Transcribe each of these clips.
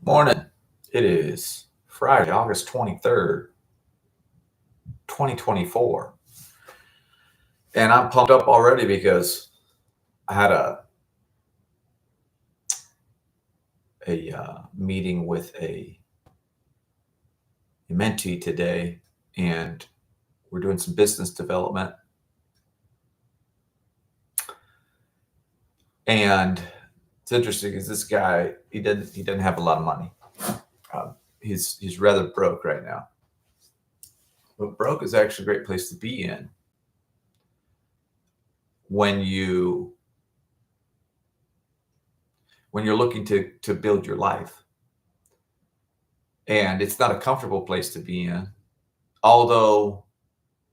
Morning. It is Friday, August 23rd, 2024. And I'm pumped up already because I had a meeting with a mentee today, and we're doing some business development. And it's interesting because this guy, he didn't have a lot of money. He's rather broke right now. But broke is actually a great place to be in when you're looking to build your life. And it's not a comfortable place to be in, although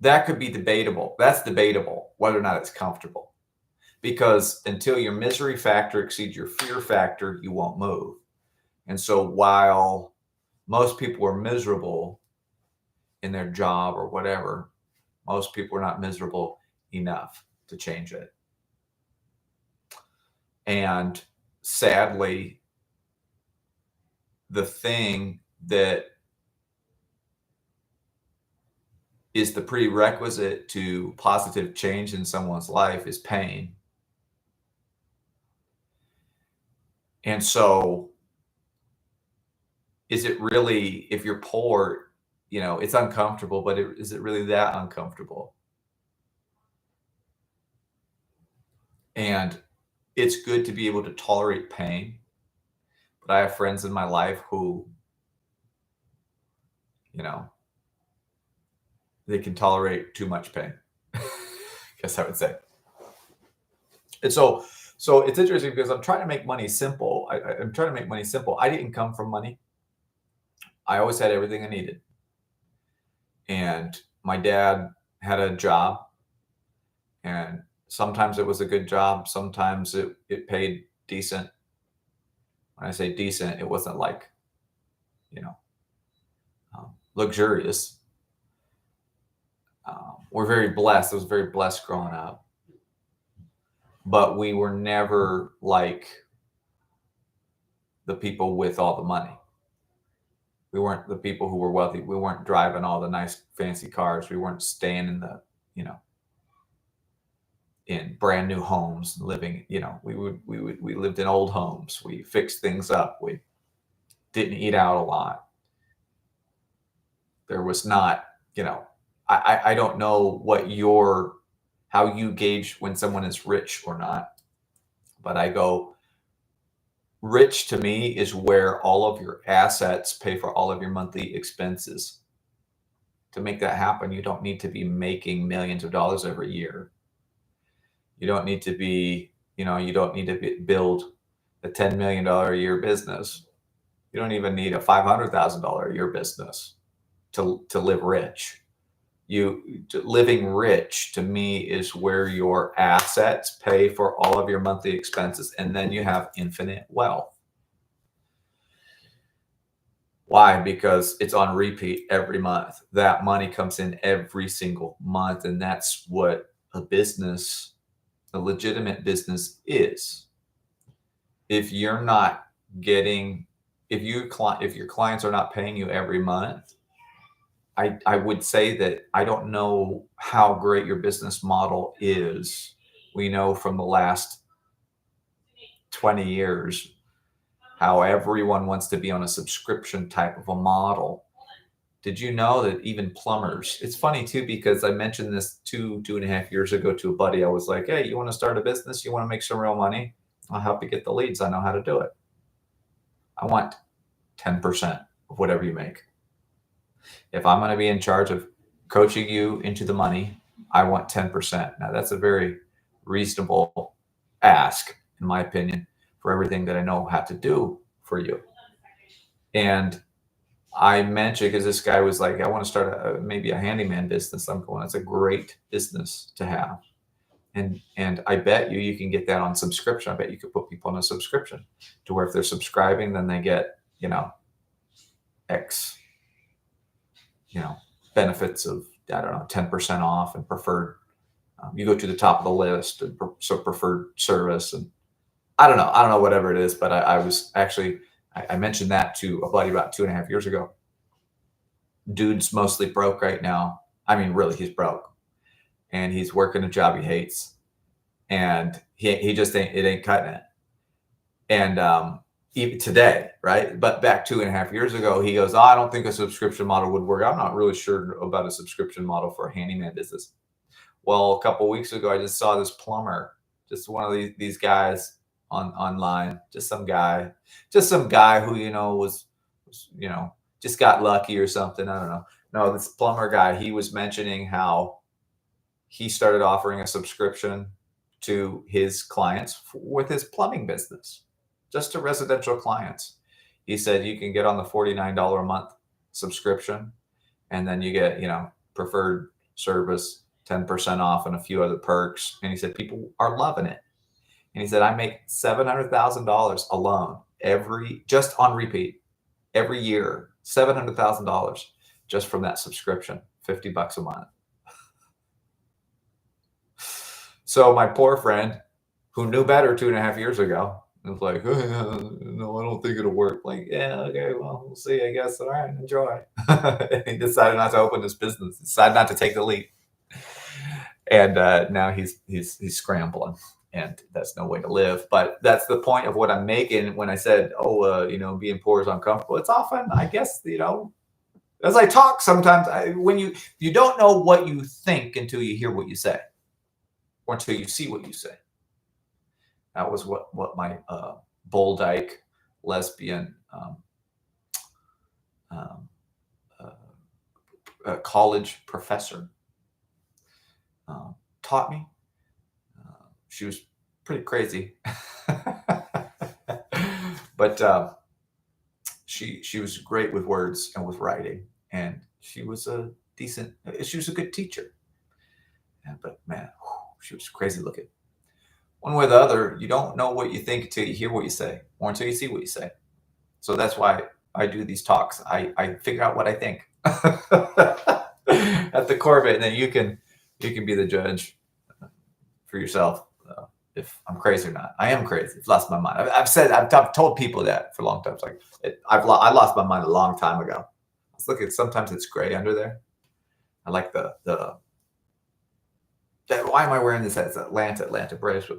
that could be debatable. That's debatable whether or not it's comfortable, because until your misery factor exceeds your fear factor, you won't move. And so while most people are miserable in their job or whatever, most people are not miserable enough to change it. And sadly, the thing that is the prerequisite to positive change in someone's life is pain. And so is it really, if you're poor, it's uncomfortable, but is it really that uncomfortable? And it's good to be able to tolerate pain. But I have friends in my life who, you know, they can tolerate too much pain. I guess I would say. And so it's interesting because I'm trying to make money simple. I'm trying to make money simple. I didn't come from money. I always had everything I needed. And my dad had a job, and sometimes it was a good job. Sometimes it paid decent. When I say decent, it wasn't like, you know, luxurious. We're very blessed. I was very blessed growing up, but we were never like the people with all the money. We weren't the people who were wealthy. We weren't driving all the nice fancy cars. We weren't staying in in brand new homes, living, we lived in old homes. We fixed things up. We didn't eat out a lot. There was not, I don't know how you gauge when someone is rich or not, but I go, rich to me is where all of your assets pay for all of your monthly expenses. To make that happen, you don't need to be making millions of dollars every year. You don't need to build a $10 million a year business. You don't even need a $500,000 a year business to live rich. Living rich to me is where your assets pay for all of your monthly expenses, and then you have infinite wealth. Why? Because it's on repeat every month. That money comes in every single month, and that's what a legitimate business is. If your clients are not paying you every month, I would say that I don't know how great your business model is. We know from the last 20 years how everyone wants to be on a subscription type of a model. Did you know that even plumbers, it's funny too, because I mentioned this 2.5 years ago to a buddy. I was like, hey, you want to start a business? You want to make some real money? I'll help you get the leads. I know how to do it. I want 10% of whatever you make. If I'm going to be in charge of coaching you into the money, I want 10%. Now, that's a very reasonable ask, in my opinion, for everything that I know how to do for you. And I mentioned, because this guy was like, I want to start maybe a handyman business. I'm going, that's a great business to have. And I bet you can get that on subscription. I bet you could put people on a subscription to where if they're subscribing, then they get, X, benefits of, I don't know, 10% off and preferred. You go to the top of the list, and so preferred service. And I don't know whatever it is, but I I mentioned that to a buddy about 2.5 years ago. Dude's mostly broke right now. I mean, really, he's broke, and he's working a job he hates, and he just ain't cutting it. And even today, right? But back 2.5 years ago, he goes, "Oh, I don't think a subscription model would work. I'm not really sure about a subscription model for a handyman business." Well, a couple of weeks ago, I just saw this plumber, just one of these guys online, just some guy who was just got lucky or something. I don't know. No, this plumber guy, he was mentioning how he started offering a subscription to his clients with his plumbing business, just to residential clients. He said you can get on the $49 a month subscription, and then you get, preferred service, 10% off, and a few other perks. And he said people are loving it. And he said, I make $700,000 alone just on repeat every year, $700,000 just from that subscription, $50 a month. So my poor friend, who knew better 2.5 years ago, was like, no, I don't think it'll work. Like, yeah, okay, well, we'll see, I guess. All right, enjoy. And he decided not to open this business, decided not to take the leap. And now he's scrambling, and that's no way to live. But that's the point of what I'm making when I said, being poor is uncomfortable. It's often, I guess, as I talk sometimes, when you don't know what you think until you hear what you say, or until you see what you say. That was what my Boldyke lesbian college professor taught me. She was pretty crazy, but she was great with words and with writing, and she was a good teacher. But man, she was crazy looking. One way or the other, you don't know what you think until you hear what you say, or until you see what you say. So that's why I do these talks. I figure out what I think at the core of it, and then you can be the judge for yourself if I'm crazy or not. I am crazy. I've lost my mind. I've told people that for a long time. It's like I lost my mind a long time ago. Let's look at, sometimes it's gray under there. I like why am I wearing this? It's Atlanta Braves.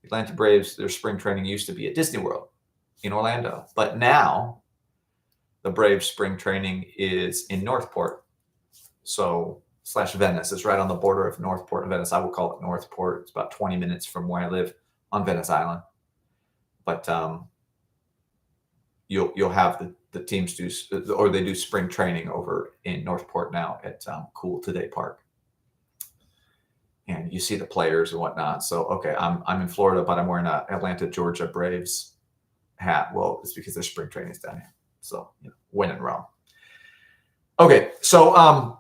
Atlanta Braves, their spring training used to be at Disney World in Orlando, but now the Braves spring training is in Northport. So / Venice. It's right on the border of Northport and Venice. I will call it Northport. It's about 20 minutes from where I live on Venice Island. But you'll have the teams they do spring training over in Northport now at Cool Today Park. And you see the players and whatnot. So, okay, I'm in Florida, but I'm wearing a Atlanta, Georgia Braves hat. Well, it's because their spring training is down here. So, when in Rome. Okay, so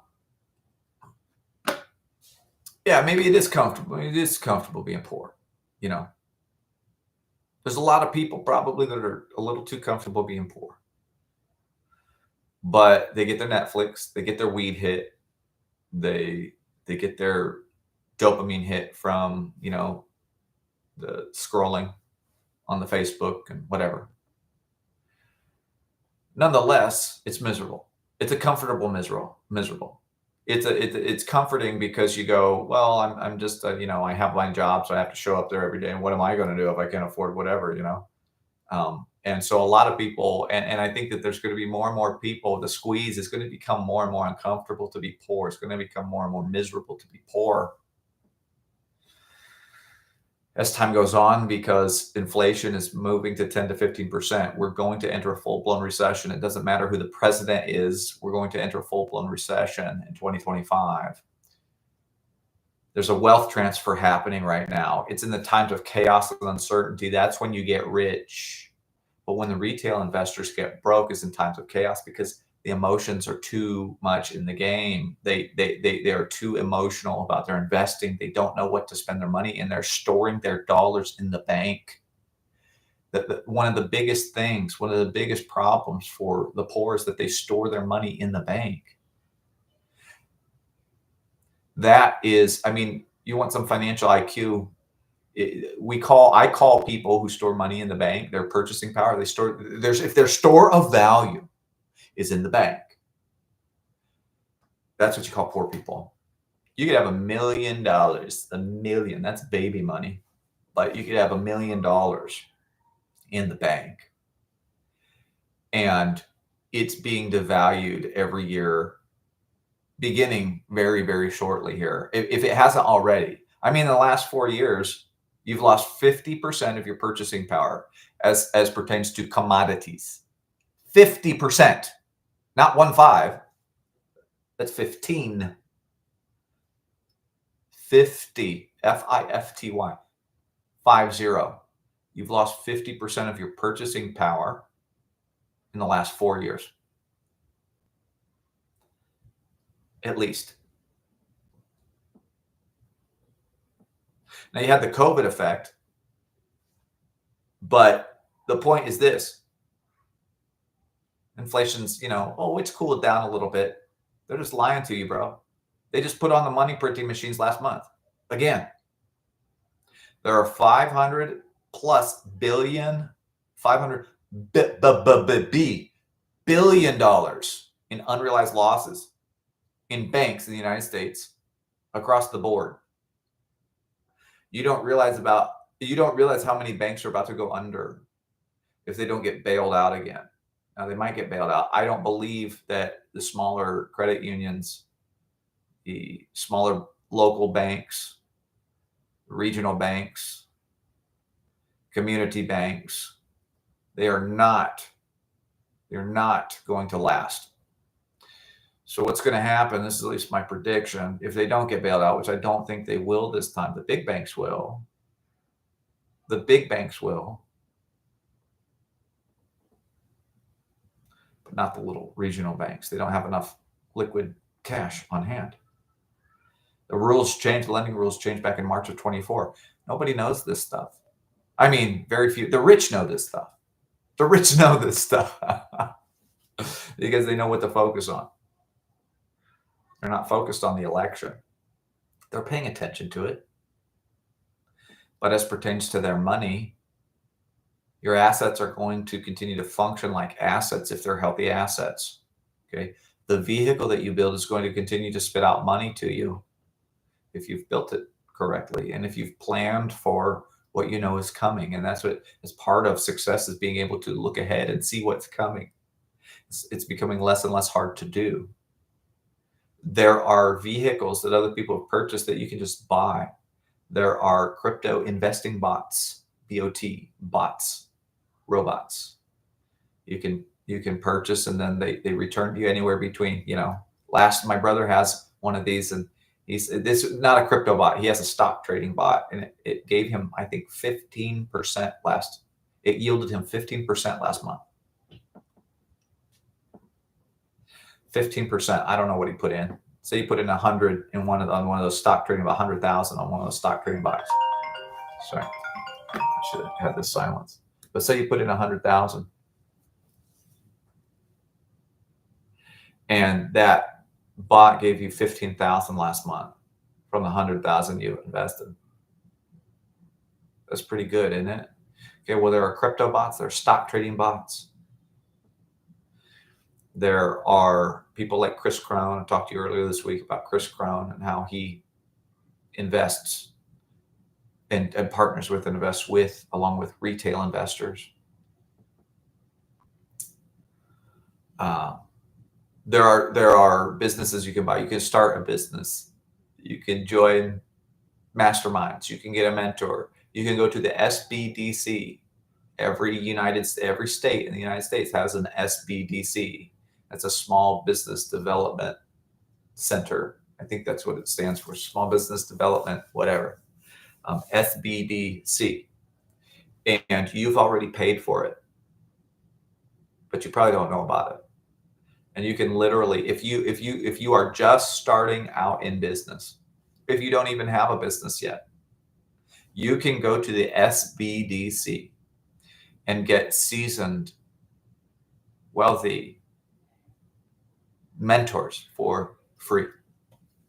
yeah, maybe it is comfortable. It is comfortable being poor. There's a lot of people probably that are a little too comfortable being poor. But they get their Netflix, they get their weed hit, they get their dopamine hit from, the scrolling on the Facebook and whatever. Nonetheless, it's miserable. It's a comfortable miserable. It's comforting because you go, well, I'm just I have my job, so I have to show up there every day. And what am I going to do if I can't afford whatever, And so a lot of people, and I think that there's going to be more and more people, the squeeze is going to become more and more uncomfortable to be poor. It's going to become more and more miserable to be poor as time goes on, because inflation is moving to 10 to 15%. We're going to enter a full-blown recession. It doesn't matter who the president is. We're going to enter a full-blown recession in 2025. There's a wealth transfer happening right now. It's in the times of chaos and uncertainty. That's when you get rich. But when the retail investors get broke is in times of chaos, because the emotions are too much in the game. They are too emotional about their investing. They don't know what to spend their money, and they're storing their dollars in the bank. One of the biggest things, one of the biggest problems for the poor is that they store their money in the bank. That is, you want some financial IQ. I call people who store money in the bank, their purchasing power, if their store of value is in the bank, that's what you call poor people. You could have $1 million, that's baby money, but you could have $1 million in the bank, and it's being devalued every year, beginning very, very shortly here. If it hasn't already, I mean, in the last 4 years, you've lost 50% of your purchasing power as pertains to commodities. 50%, not 1.5. That's 15. 50, F-I-F-T-Y, 50. You've lost 50% of your purchasing power in the last 4 years, at least. Now you had the COVID effect, but the point is this: inflation's, it's cooled down a little bit. They're just lying to you, bro. They just put on the money printing machines last month. Again, there are 500 plus billion, 500 billion dollars in unrealized losses in banks in the United States across the board. You don't realize how many banks are about to go under if they don't get bailed out again. Now, they might get bailed out. I don't believe that the smaller credit unions, the smaller local banks, regional banks, community banks, they're not going to last. So what's going to happen, this is at least my prediction, if they don't get bailed out, which I don't think they will this time, the big banks will. The big banks will. But not the little regional banks. They don't have enough liquid cash on hand. The rules changed, the lending rules changed back in March of 24. Nobody knows this stuff. I mean, very few. The rich know this stuff. The rich know this stuff because they know what to focus on. They're not focused on the election. They're paying attention to it. But as pertains to their money, your assets are going to continue to function like assets if they're healthy assets. Okay. The vehicle that you build is going to continue to spit out money to you if you've built it correctly and if you've planned for what you know is coming. And that's what is part of success, is being able to look ahead and see what's coming. It's becoming less and less hard to do. There are vehicles that other people have purchased that you can just buy. There are crypto investing bots, B-O-T, bots, robots. You can purchase, and then they return to you anywhere between, my brother has one of these, and this is not a crypto bot. He has a stock trading bot, and it gave him, I think, 15% it yielded him 15% last month. 15%. I don't know what he put in. Say you put in 100 in on one of those stock trading, about 100,000 on one of those stock trading bots. Sorry, I should have had this silence. But say you put in 100,000, and that bot gave you 15,000 last month from the 100,000 you invested. That's pretty good, isn't it? Okay. Well, there are crypto bots. There are stock trading bots. There are people like Chris Krohn. I talked to you earlier this week about Chris Krohn and how he invests and partners with and invests with, along with retail investors. There are businesses you can buy. You can start a business. You can join masterminds. You can get a mentor. You can go to the SBDC. Every state in the United States has an SBDC. That's a Small Business Development Center. I think that's what it stands for, Small Business Development, whatever. SBDC. And you've already paid for it, but you probably don't know about it. And you can literally, if you are just starting out in business, if you don't even have a business yet, you can go to the SBDC and get seasoned, wealthy mentors for free.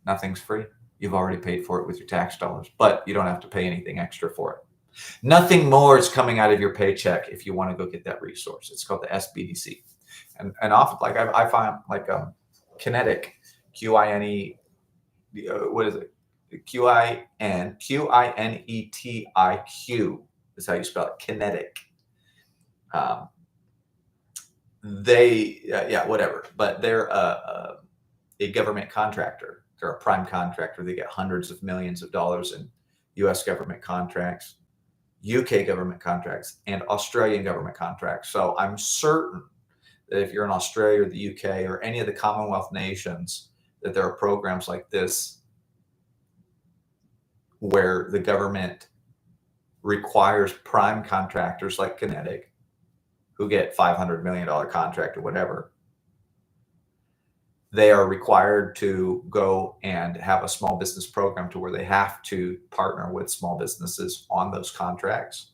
Nothing's free. You've already paid for it with your tax dollars, but you don't have to pay anything extra for it. Nothing more is coming out of your paycheck if you want to go get that resource. It's called the SBDC. And often, like I find, like Kinetic, QINE, what is it? QINETIQ is how you spell it. Kinetic. Yeah, whatever. But they're a government contractor. They're a prime contractor. They get hundreds of millions of dollars in U.S. government contracts, UK government contracts, and Australian government contracts. So I'm certain that if you're in Australia or the UK or any of the Commonwealth nations, that there are programs like this where the government requires prime contractors like Kinetic, who get $500 million contract or whatever. They are required to go and have a small business program to where they have to partner with small businesses on those contracts.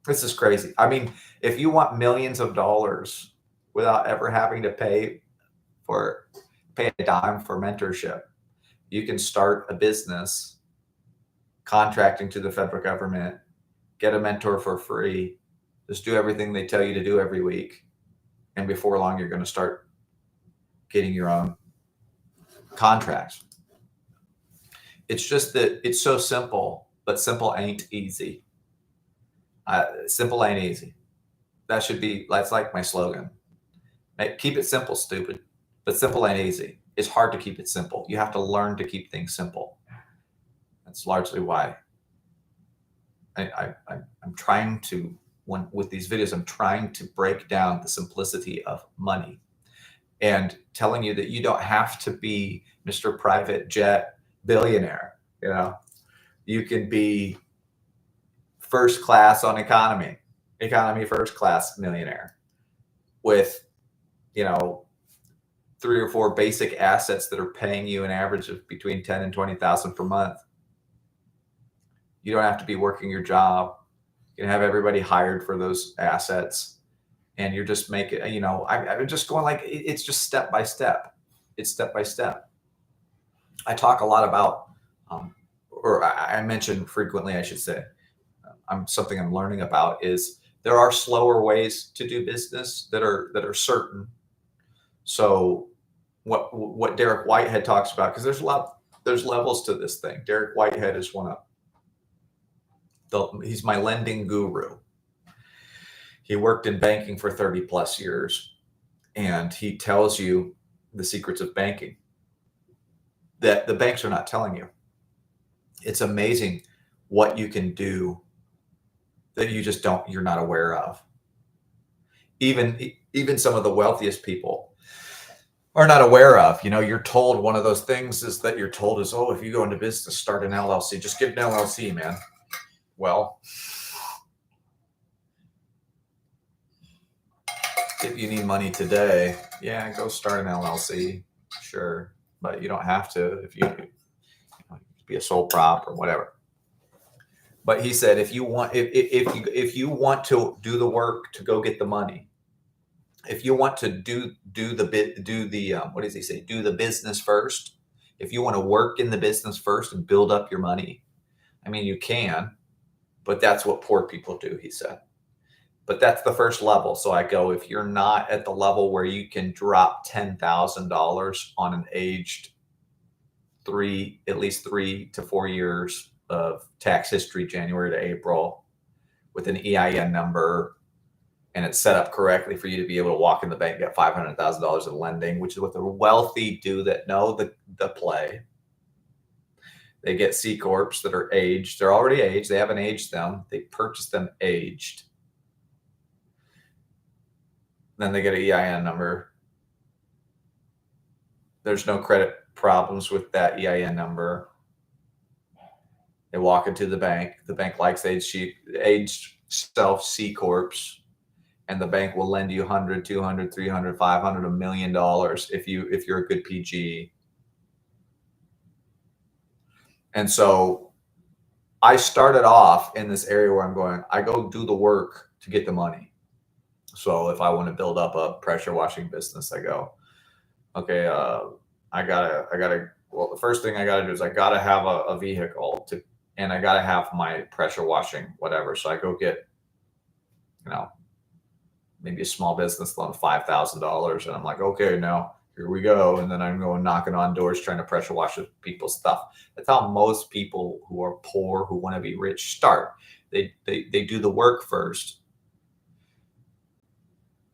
This is crazy. I mean, if you want millions of dollars without ever having to pay a dime for mentorship, you can start a business contracting to the federal government, get a mentor for free, just do everything they tell you to do every week. And before long, you're going to start getting your own contracts. It's just that it's so simple, but simple ain't easy. Simple ain't easy. That's like my slogan. Keep it simple, stupid. But simple ain't easy. It's hard to keep it simple. You have to learn to keep things simple. That's largely why I'm trying to, with these videos, I'm trying to break down the simplicity of money and telling you that you don't have to be Mr. Private Jet billionaire. You know, you can be first class on economy first class millionaire with, 3 or 4 basic assets that are paying you an average of between 10 and 20,000 per month. You don't have to be working your job. You can have everybody hired for those assets, and you're just making, I'm just going like, it's just step by step. It's step by step. I talk a lot about, or I mention frequently, I should say, something I'm learning about is there are slower ways to do business that are certain. So what Derek Whitehead talks about, because there's levels to this thing. Derek Whitehead is he's my lending guru. He worked in banking for 30 plus years, and he tells you the secrets of banking that the banks are not telling you. It's amazing what you can do that you're not aware of. Even some of the wealthiest people are not aware of. You're told one of those things is that you're told is, oh, if you go into business, start an LLC. Just get an LLC, man. Well, if you need money today, yeah, go start an LLC, sure, but you don't have to if you be a sole prop or whatever. But he said, if you want to do the work to go get the money, if you want to do the what does he say? Do the business first. If you want to work in the business first and build up your money, I mean, you can, but that's what poor people do, he said. But that's the first level. So I go, if you're not at the level where you can drop $10,000 on an aged at least 3 to 4 years of tax history, January to April, with an EIN number, and it's set up correctly for you to be able to walk in the bank and get $500,000 in lending, which is what the wealthy do that know the play. They get C Corps that are aged. They're already aged. They haven't aged them. They purchase them aged. Then they get an EIN number. There's no credit problems with that EIN number. They walk into the bank. The bank likes aged self C Corps, and the bank will lend you $100, $200, $300, $500, $1 million if you're a good PG. And so I started off in this area where I go do the work to get the money. So if I want to build up a pressure washing business, I go, okay, I gotta Well, the first thing I got to do is I got to have a vehicle and I got to have my pressure washing, whatever. So I go get, you know, maybe a small business loan, $5,000. And I'm like, okay, now here we go. And then I'm going knocking on doors, trying to pressure wash people's stuff. That's how most people who are poor, who want to be rich, start. They do the work first.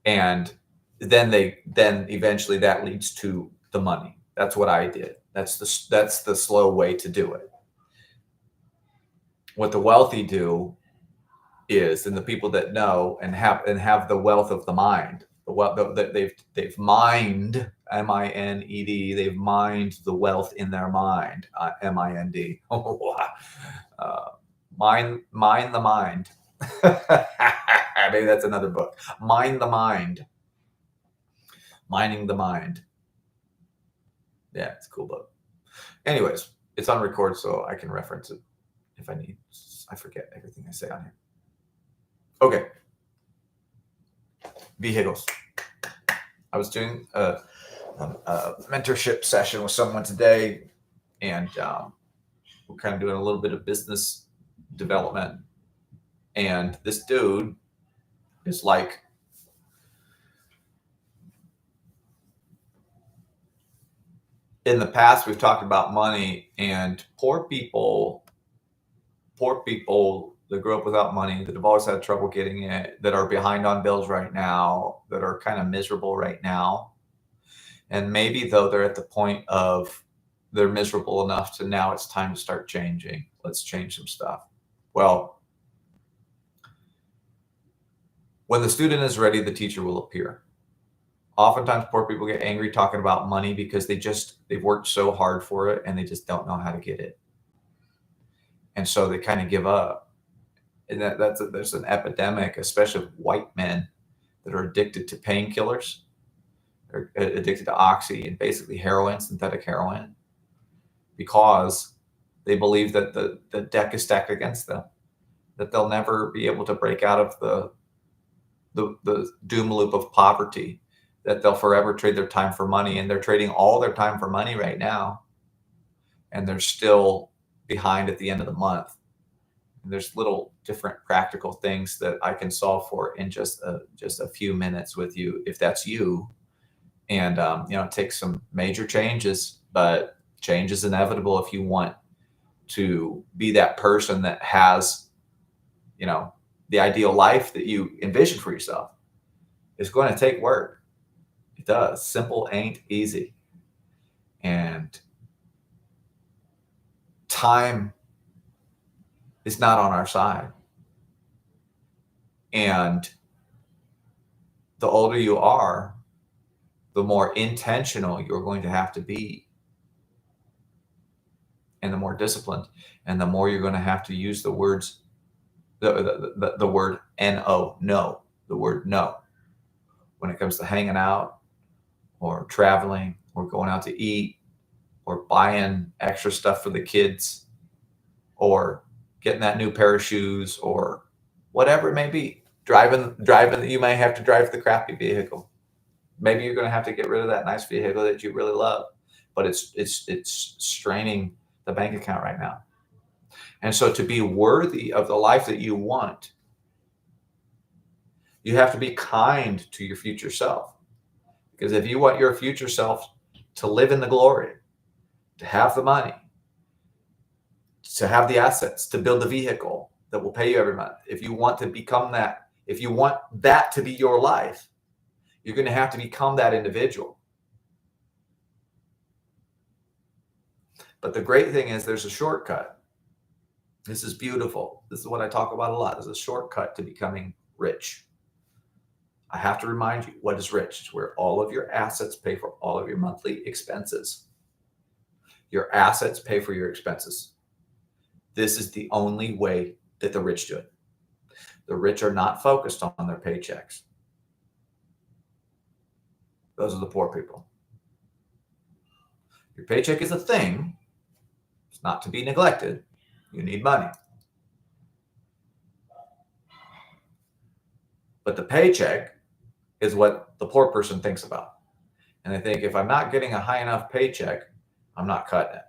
And then eventually that leads to the money. That's what I did. That's the slow way to do it. What the wealthy do is, and the people that know and have the wealth of the mind, they've mined, M-I-N-E-D, they've mined the wealth in their mind, M-I-N-D. Mine the mind. Maybe that's another book. Mind the mind. Mining the mind. Yeah, it's a cool book. Anyways, it's on record, so I can reference it if I need. I forget everything I say on here. Okay. Vehicles. I was doing a mentorship session with someone today, and we're kind of doing a little bit of business development. And this dude is like, in the past, we've talked about money, and poor people that grew up without money, that have always had trouble getting it, that are behind on bills right now, that are kind of miserable right now. And maybe though they're at the point of they're miserable enough to now it's time to start changing. Let's change some stuff. Well, when the student is ready, the teacher will appear. Oftentimes poor people get angry talking about money because they've worked so hard for it and they just don't know how to get it. And so they kind of give up. And there's an epidemic, especially of white men that are addicted to painkillers. They're addicted to oxy and basically heroin, synthetic heroin, because they believe that the deck is stacked against them, that they'll never be able to break out of the doom loop of poverty, that they'll forever trade their time for money. And they're trading all their time for money right now, and they're still behind at the end of the month. And there's little different practical things that I can solve for in just a few minutes with you, if that's you. And it takes some major changes, but change is inevitable if you want to be that person that has, the ideal life that you envision for yourself. It's going to take work. It does. Simple ain't easy. And time is not on our side. And the older you are, the more intentional you're going to have to be, and the more disciplined, and the more you're going to have to use the words, the word no, the word no, when it comes to hanging out or traveling or going out to eat or buying extra stuff for the kids or getting that new pair of shoes or whatever it may be. Driving, you may have to drive the crappy vehicle. Maybe you're going to have to get rid of that nice vehicle that you really love, but it's straining the bank account right now. And so to be worthy of the life that you want, you have to be kind to your future self. Because if you want your future self to live in the glory, to have the money, to have the assets, to build the vehicle that will pay you every month, if you want to become that, if you want that to be your life, you're going to have to become that individual. But the great thing is there's a shortcut. This is beautiful. This is what I talk about a lot. There's a shortcut to becoming rich. I have to remind you, what is rich? It's where all of your assets pay for all of your monthly expenses. Your assets pay for your expenses. This is the only way that the rich do it. The rich are not focused on their paychecks. Those are the poor people. Your paycheck is a thing. It's not to be neglected. You need money. But the paycheck is what the poor person thinks about. And they think, if I'm not getting a high enough paycheck, I'm not cutting it.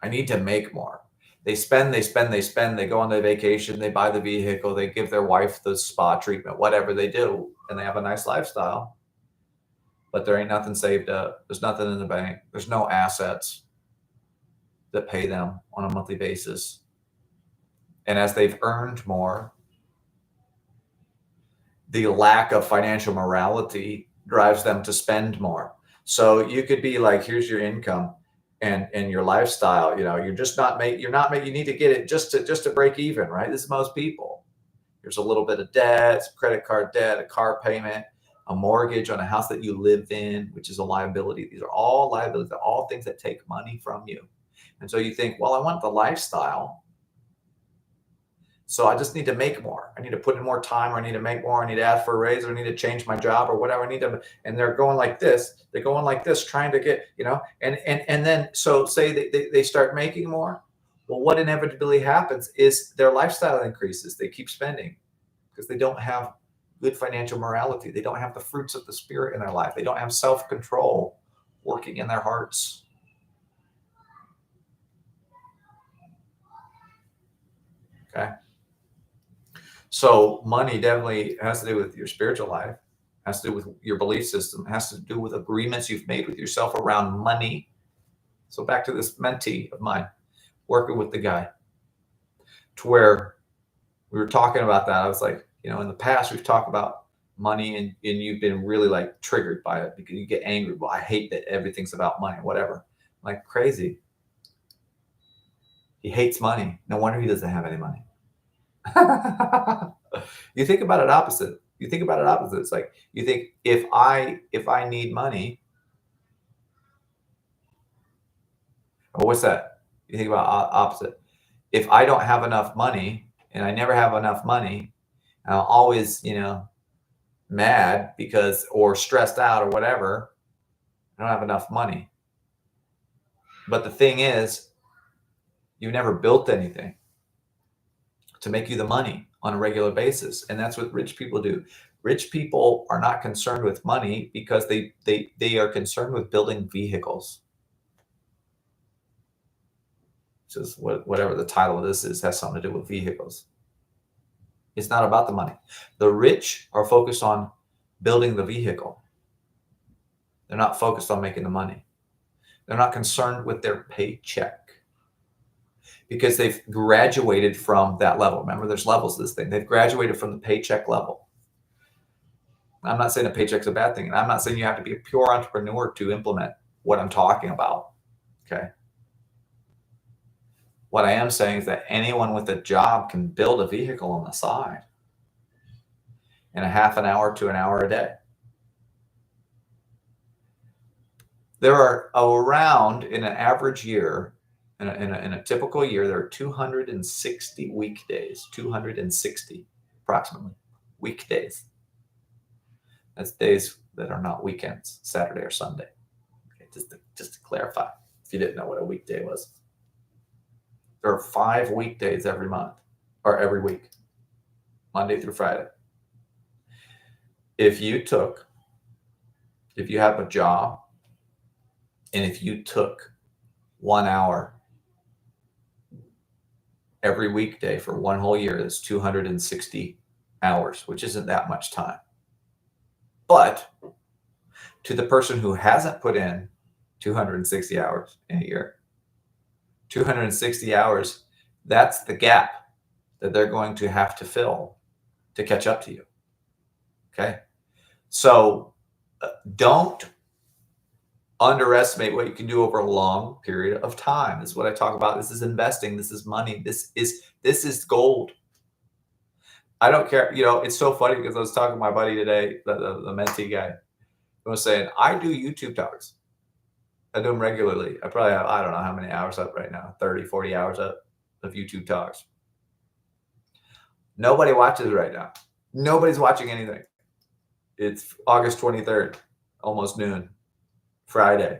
I need to make more. They spend, they spend, they spend, they go on their vacation, they buy the vehicle, they give their wife the spa treatment, whatever they do, and they have a nice lifestyle. But there ain't nothing saved up. There's nothing in the bank. There's no assets that pay them on a monthly basis. And as they've earned more, the lack of financial morality drives them to spend more. So you could be like, here's your income and your lifestyle, you're just not make you're not make you need to get it just to break even, right? This is most people. There's a little bit of debt, some credit card debt, a car payment, a mortgage on a house that you live in, which is a liability. These are all liabilities, they're all things that take money from you. And so you think, well, I want the lifestyle, so I just need to make more. I need to put in more time, or I need to make more. I need to ask for a raise, or I need to change my job, or whatever I need to. And they're going like this. They're going like this, trying to get, and then so say they start making more. Well, what inevitably happens is their lifestyle increases. They keep spending because they don't have good financial morality. They don't have the fruits of the spirit in their life. They don't have self-control working in their hearts. Okay. So money definitely has to do with your spiritual life, has to do with your belief system, has to do with agreements you've made with yourself around money. So back to this mentee of mine, working with the guy, to where we were talking about that. I was like, in the past we've talked about money, and you've been really like triggered by it because you get angry. Well, I hate that everything's about money, whatever. I'm like, crazy. He hates money. No wonder he doesn't have any money. You think about it opposite. It's like you think, if I need money, or what's that? You think about opposite. If I don't have enough money, and I never have enough money, and I'm always, mad because, or stressed out or whatever, I don't have enough money. But the thing is, you've never built anything to make you the money on a regular basis. And that's what rich people do. Rich people are not concerned with money because they are concerned with building vehicles. Just whatever the title of this is has something to do with vehicles. It's not about the money. The rich are focused on building the vehicle. They're not focused on making the money. They're not concerned with their paycheck because they've graduated from that level. Remember, there's levels to this thing. They've graduated from the paycheck level. I'm not saying a paycheck's a bad thing, and I'm not saying you have to be a pure entrepreneur to implement what I'm talking about. Okay. What I am saying is that anyone with a job can build a vehicle on the side in a half an hour to an hour a day. There are around, in an average year, in a typical year, there are 260 weekdays, 260 approximately weekdays. That's days that are not weekends, Saturday or Sunday. Okay, just to clarify, if you didn't know what a weekday was. There are 5 weekdays every month, or every week, Monday through Friday. If you have a job, and if you took 1 hour every weekday for one whole year, that's 260 hours, which isn't that much time. But to the person who hasn't put in 260 hours in a year, 260 hours, that's the gap that they're going to have to fill to catch up to you. Okay? So don't underestimate what you can do over a long period of time. This is what I talk about. This is investing. This is money. This is gold. I don't care. It's so funny because I was talking to my buddy today, the mentee guy, who was saying, I do YouTube talks. I do them regularly. I probably have, I don't know how many hours up right now, 30, 40 hours up of YouTube talks. Nobody watches right now. Nobody's watching anything. It's August 23rd, almost noon, Friday.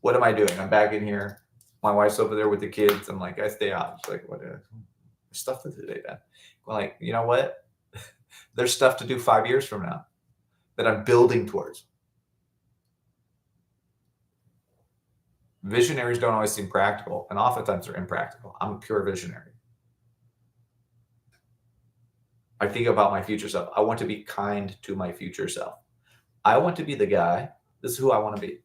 What am I doing? I'm back in here. My wife's over there with the kids. I'm like, I stay out. She's like, what? There's stuff to do today, man. I'm like, you know what? There's stuff to do 5 years from now that I'm building towards. Visionaries don't always seem practical, and oftentimes they're impractical. I'm a pure visionary. I think about my future self. I want to be kind to my future self. I want to be the guy. This is who I want to be.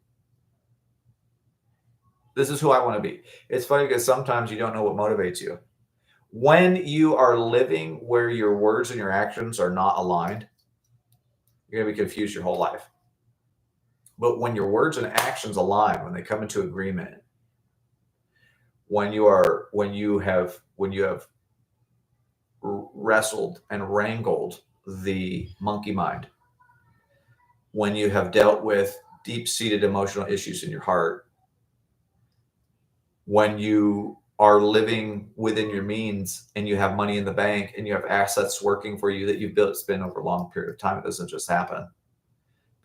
This is who I want to be. It's funny because sometimes you don't know what motivates you. When you are living where your words and your actions are not aligned, you're going to be confused your whole life. But when your words and actions align, when they come into agreement, when you have wrestled and wrangled the monkey mind, when you have dealt with deep-seated emotional issues in your heart, when you are living within your means and you have money in the bank and you have assets working for you that you've built, spent over a long period of time, it doesn't just happen.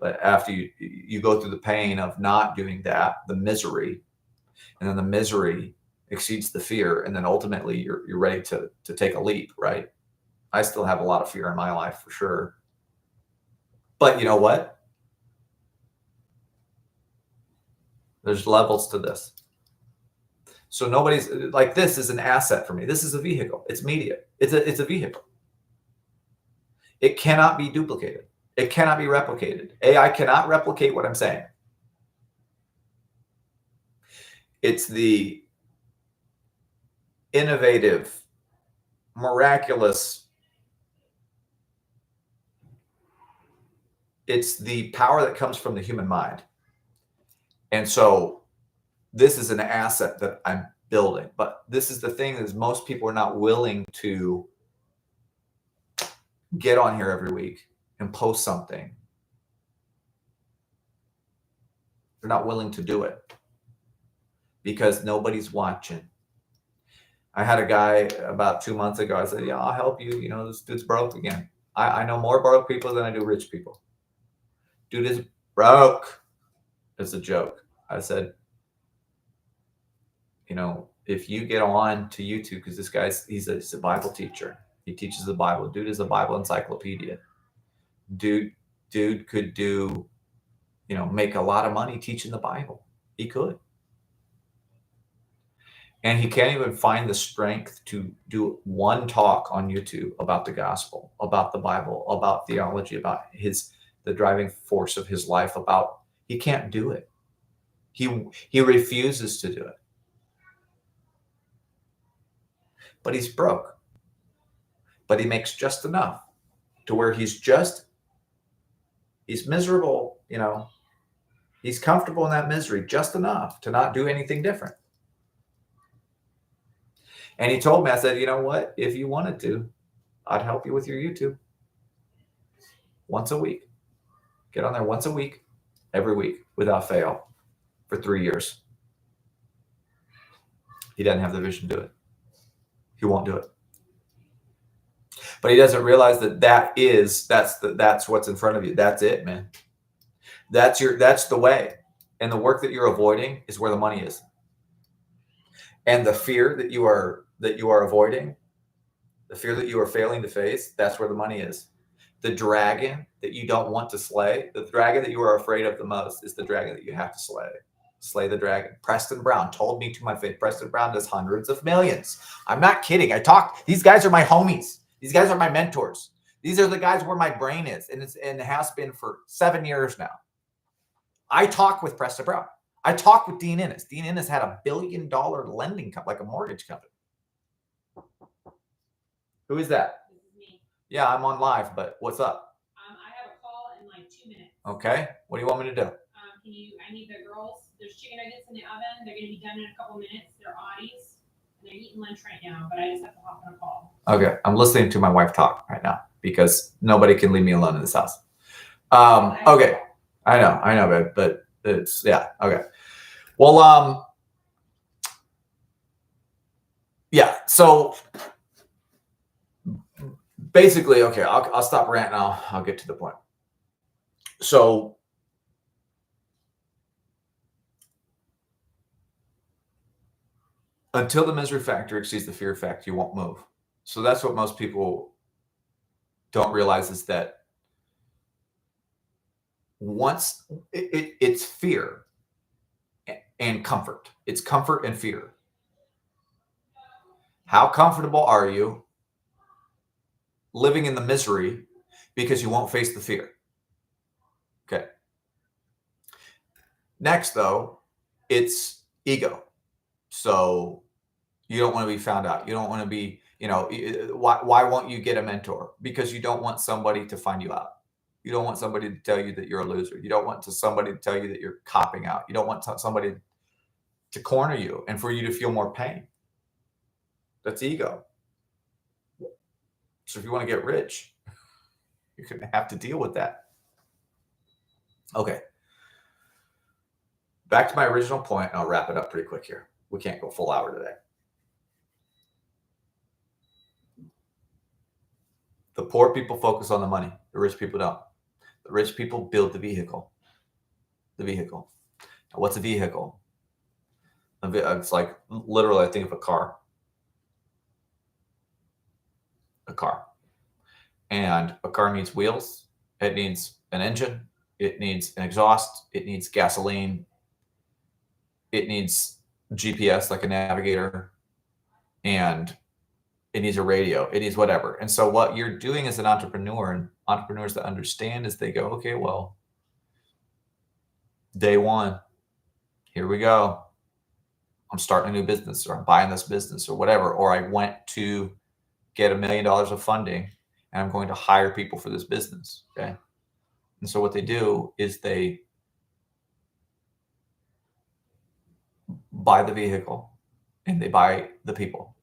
But after you go through the pain of not doing that, the misery, and then the misery exceeds the fear, and then ultimately you're ready to take a leap, right? I still have a lot of fear in my life for sure. But you know what? There's levels to this. So nobody's like, this is an asset for me. This is a vehicle. It's media. It's a vehicle. It cannot be duplicated. It cannot be replicated. AI cannot replicate what I'm saying. It's the innovative, miraculous. It's the power that comes from the human mind. And so this is an asset that I'm building. But this is the thing, is most people are not willing to get on here every week and post something. They're not willing to do it because nobody's watching. I had a guy about 2 months ago. I said, yeah, I'll help you. You know, this dude's broke again. I know more broke people than I do rich people. Dude is broke. It's a joke. I said, you know, if you get on to YouTube, because this guy's, he's a Bible teacher. He teaches the Bible. Dude is a Bible encyclopedia. Dude could do, you know, make a lot of money teaching the Bible. He could. And he can't even find the strength to do one talk on YouTube about the gospel, about the Bible, about theology, about the driving force of his life, he can't do it. He refuses to do it. But he's broke. But he makes just enough to where he's miserable, you know. He's comfortable in that misery just enough to not do anything different. And he told me, I said, you know what? If you wanted to, I'd help you with your YouTube. Once a week. Get on there once a week, every week, without fail, for 3 years. He doesn't have the vision to do it. He won't do it. But he doesn't realize that's what's in front of you. That's it, man. That's the way. And the work that you're avoiding is where the money is. And the fear that you are avoiding, the fear that you are failing to face, that's where the money is. The dragon that you don't want to slay, the dragon that you are afraid of the most, is the dragon that you have to slay. Slay the dragon. Preston Brown told me to my face. Preston Brown does hundreds of millions. I'm not kidding. These guys are my homies. These guys are my mentors. These are the guys where my brain is, and it has been for 7 years now. I talk with Preston Brown. I talk with Dean Innes. Dean Innes had $1 billion lending company, like a mortgage company. Who is that? This is me. Yeah, I'm on live, but what's up? I have a call in like 2 minutes. Okay. What do you want me to do? I need the girls. There's chicken nuggets in the oven. They're going to be done in a couple minutes. They're Audie's. And they're eating lunch right now, but I just have to hop on a call. Okay. I'm listening to my wife talk right now because nobody can leave me alone in this house. Okay. I know, babe, but it's, yeah. Okay. Well, yeah. So basically, okay, I'll stop ranting. I'll get to the point. So until the misery factor exceeds the fear factor, you won't move. So that's what most people don't realize, is that once it's fear, and comfort. It's comfort and fear. How comfortable are you living in the misery because you won't face the fear? Okay. Next, though, it's ego. So you don't want to be found out. You don't want to be, why won't you get a mentor? Because you don't want somebody to find you out. You don't want somebody to tell you that you're a loser. You don't want somebody to tell you that you're copping out. You don't want somebody to corner you and for you to feel more pain. That's ego. So if you want to get rich, you're going to have to deal with that. Okay. Back to my original point. I'll wrap it up pretty quick here. We can't go full hour today. The poor people focus on the money. The rich people don't. The rich people build the vehicle. The vehicle. Now, what's a vehicle? It's like literally, I think of a car. A car. And a car needs wheels. It needs an engine. It needs an exhaust. It needs gasoline. It needs GPS, like a navigator. And it needs a radio. It needs whatever. And so what you're doing as an entrepreneur, and entrepreneurs that understand, is they go, okay, well, day one, here we go. I'm starting a new business, or I'm buying this business, or whatever. Or I went to get $1 million of funding and I'm going to hire people for this business. Okay. And so what they do is they buy the vehicle and they buy the people.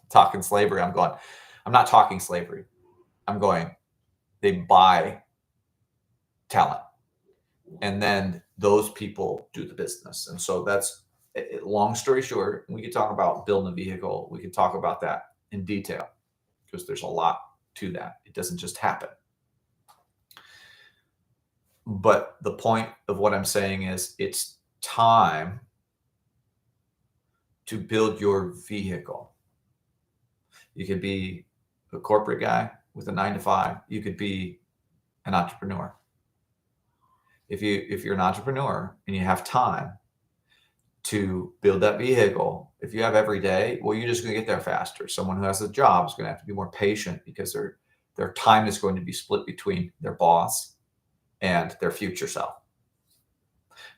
Talking slavery. I'm not talking slavery. I'm going, they buy talent. And then those people do the business. And so that's, long story short, we could talk about building a vehicle. We could talk about that in detail because there's a lot to that. It doesn't just happen. But the point of what I'm saying is it's time to build your vehicle. You could be a corporate guy with a 9-to-5. You could be an entrepreneur. If you're an entrepreneur and you have time to build that vehicle, if you have every day, well, you're just going to get there faster. Someone who has a job is going to have to be more patient because their time is going to be split between their boss and their future self.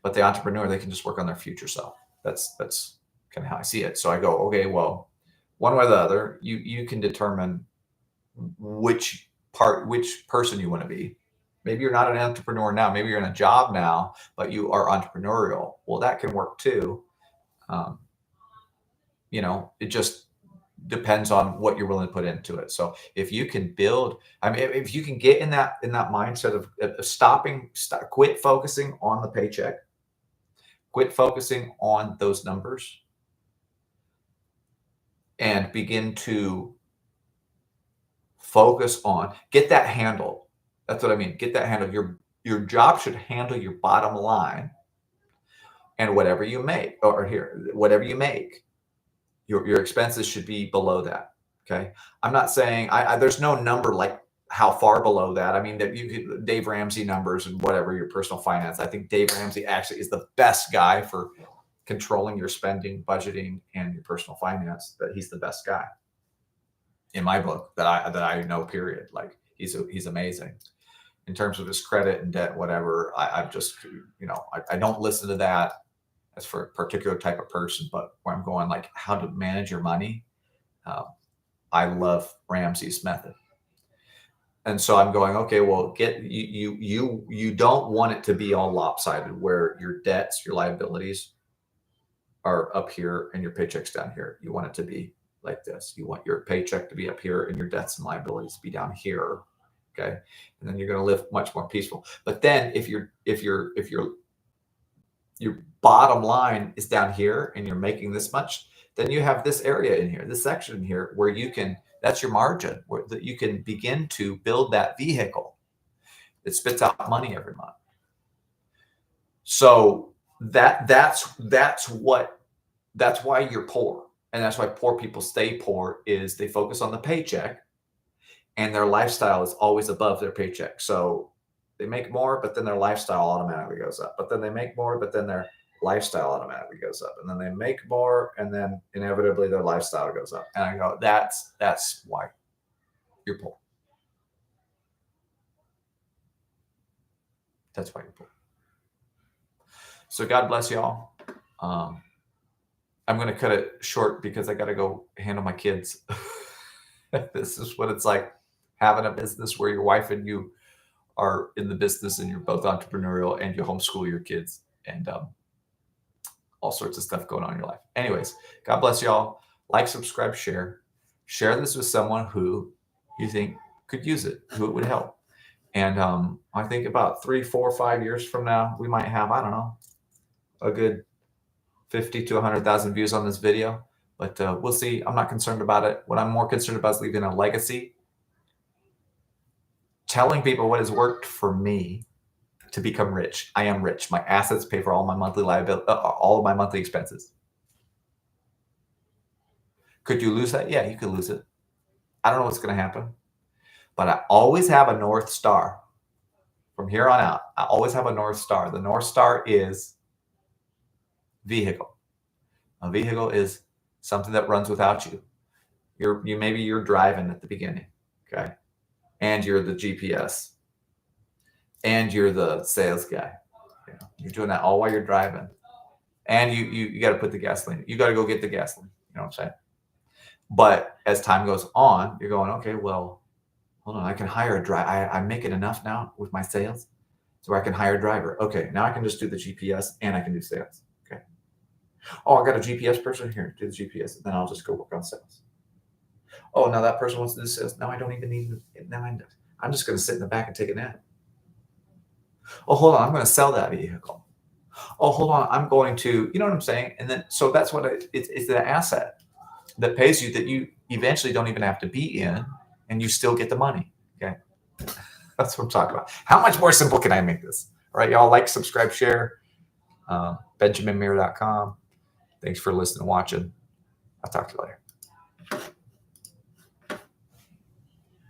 But the entrepreneur, they can just work on their future self. That's kind of how I see it. So I go, okay, well, one way or the other, you can determine which person you want to be. Maybe you're not an entrepreneur now. Maybe you're in a job now, but you are entrepreneurial. Well, that can work too. It just depends on what you're willing to put into it. So if you can build, if you can get in that mindset of quit focusing on the paycheck, quit focusing on those numbers, and begin to focus on, get that handled. That's what I mean. Get that handled. Your job should handle your bottom line, and whatever you make, whatever you make, your expenses should be below that. Okay. I'm not saying there's no number like how far below that. I mean, that you could Dave Ramsey numbers and whatever, your personal finance. I think Dave Ramsey actually is the best guy for controlling your spending, budgeting, and your personal finance. That he's the best guy in my book that I know, period. Like he's amazing in terms of his credit and debt, whatever. I've just, I don't listen to that as for a particular type of person, but where I'm going, like how to manage your money. I love Ramsey's method. And so I'm going, okay, well, you don't want it to be all lopsided where your debts, your liabilities are up here and your paycheck's down here. You want it to be like this. You want your paycheck to be up here and your debts and liabilities to be down here. Okay. And then you're going to live much more peaceful. But then if your bottom line is down here and you're making this much, then you have this area in here, this section in here where that's your margin, where that you can begin to build that vehicle that spits out money every month. So that's why you're poor. And that's why poor people stay poor, is they focus on the paycheck and their lifestyle is always above their paycheck. So they make more, but then their lifestyle automatically goes up. But then they make more, but then their lifestyle automatically goes up, and then they make more, and then inevitably their lifestyle goes up. And I go, that's why you're poor. That's why you're poor. So God bless y'all. I'm going to cut it short because I got to go handle my kids. This is what it's like having a business where your wife and you are in the business and you're both entrepreneurial and you homeschool your kids and all sorts of stuff going on in your life. Anyways, God bless y'all. Like, subscribe, share. Share this with someone who you think could use it, who it would help. And I think about 3, 4, 5 years from now, we might have, I don't know, a good 50 to 100,000 views on this video. But we'll see. I'm not concerned about it. What I'm more concerned about is leaving a legacy, telling people what has worked for me to become rich. I am rich. My assets pay for all my monthly liability, all of my monthly expenses. Could you lose that? Yeah, you could lose it. I don't know what's going to happen. But I always have a North Star. From here on out, I always have a North Star. The North Star is vehicle. A vehicle is something that runs without you. Maybe you're driving at the beginning, okay? And you're the GPS. And you're the sales guy. You're doing that all while you're driving. And you got to put the gasoline. You got to go get the gasoline. You know what I'm saying? But as time goes on, you're going, okay, well, hold on, I can hire a driver. I'm making enough now with my sales so I can hire a driver. Okay, now I can just do the GPS and I can do sales. Okay. Oh, I got a GPS person here. Do the GPS, and then I'll just go work on sales. Oh, now that person wants to do sales. Now I don't even need it. Now I'm just going to sit in the back and take a nap. Oh, hold on, I'm going to sell that vehicle. Oh, hold on, I'm going to, you know what I'm saying? And then, so that's what it's the asset that pays you that you eventually don't even have to be in, and you still get the money. Okay. That's what I'm talking about. How much more simple can I make this? All right, y'all, like, subscribe, share. BenjaminMeir.com. Thanks for listening and watching. I'll talk to you later.